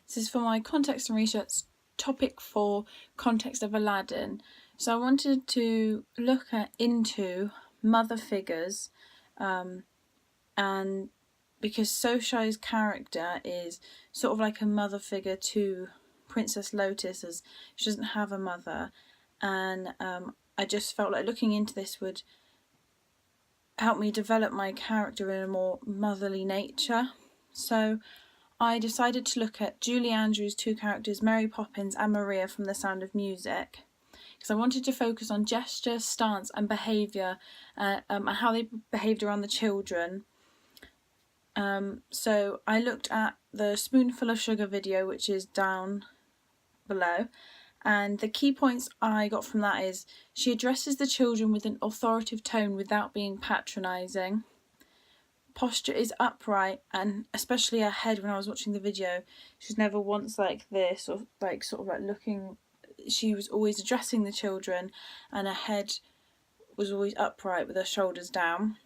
This is for my context and research topic for context of Aladdin. So I wanted to look into mother figures, and because Soshai's character is sort of like a mother figure to Princess Lotus, as she doesn't have a mother, and I just felt like looking into this would help me develop my character in a more motherly nature. So I decided to look at Julie Andrews' two characters, Mary Poppins and Maria from The Sound of Music, because I wanted to focus on gesture, stance and behaviour, and how they behaved around the children. So I looked at the Spoonful of Sugar video, which is down below, and the key points I got from that is she addresses the children with an authoritative tone without being patronising. Posture is upright, and especially her head, when I was watching the video, she was never once like this, or like sort of like looking. She was always addressing the children, and her head was always upright with her shoulders down.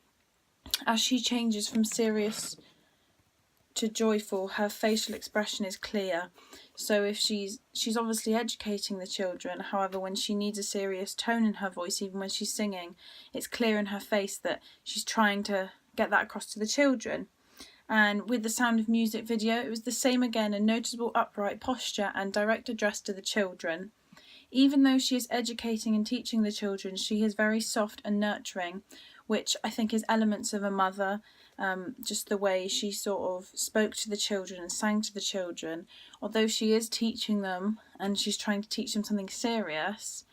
As she changes from serious to joyful, her facial expression is clear. So if she's obviously educating the children, however, when she needs a serious tone in her voice, even when she's singing, it's clear in her face that she's trying to get that across to the children. And with the Sound of Music video, it was the same again, a noticeable upright posture and direct address to the children. Even though she is educating and teaching the children, she is very soft and nurturing, which I think is elements of a mother. Just the way she sort of spoke to the children and sang to the children. Although she is teaching them and she's trying to teach them something serious,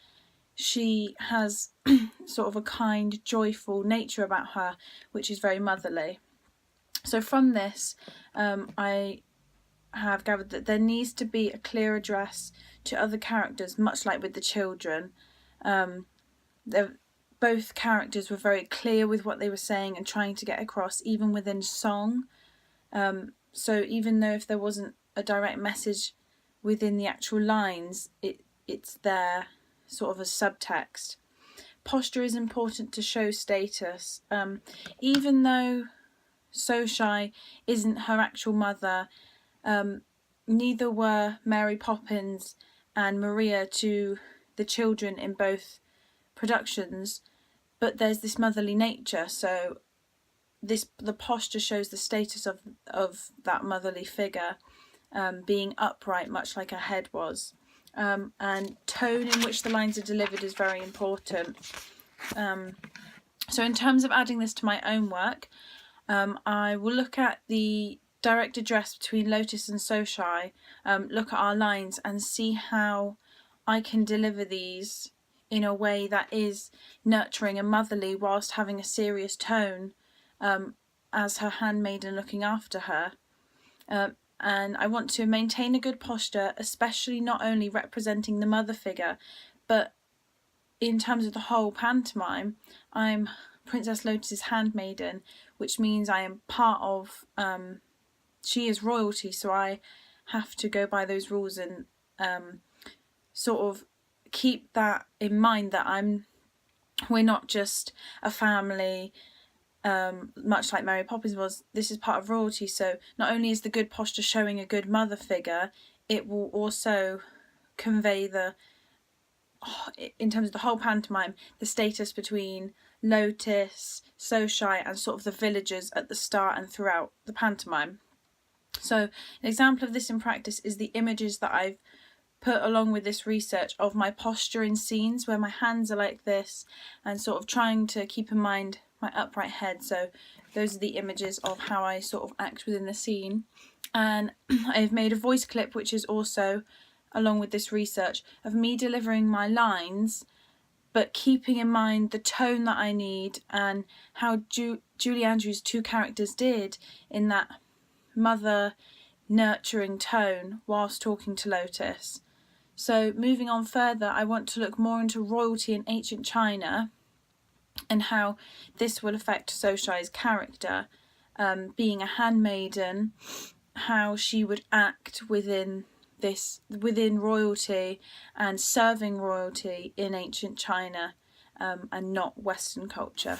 she has sort of a kind, joyful nature about her, which is very motherly. So from this, I have gathered that there needs to be a clear address to other characters, much like with the children. Both characters were very clear with what they were saying and trying to get across, even within song. So even though if there wasn't a direct message within the actual lines, it's there sort of as subtext. Posture is important to show status. Even though Soshai isn't her actual mother, neither were Mary Poppins and Maria to the children in both productions, but there's this motherly nature, so the posture shows the status of that motherly figure, being upright, much like her head was. And tone in which the lines are delivered is very important. So in terms of adding this to my own work, I will look at the direct address between Lotus and Soshai, look at our lines and see how I can deliver these in a way that is nurturing and motherly whilst having a serious tone, as her handmaiden looking after her. And I want to maintain a good posture, especially not only representing the mother figure, but in terms of the whole pantomime, I'm Princess Lotus's handmaiden, which means I am part of, she is royalty, so I have to go by those rules and sort of keep that in mind, that we're not just a family, much like Mary Poppins was. This is part of royalty, so not only is the good posture showing a good mother figure, it will also convey in terms of the whole pantomime, the status between Lotus, Soshai and sort of the villagers at the start and throughout the pantomime. So an example of this in practice is the images that I've put along with this research of my posture in scenes where my hands are like this and sort of trying to keep in mind my upright head. So those are the images of how I sort of act within the scene. And I've made a voice clip which is also along with this research of me delivering my lines but keeping in mind the tone that I need and how Julie Andrews' two characters did in that mother nurturing tone whilst talking to Lotus. So moving on further, I want to look more into royalty in ancient China and how this will affect Soshai's character, being a handmaiden, how she would act within royalty and serving royalty in ancient China, and not Western culture.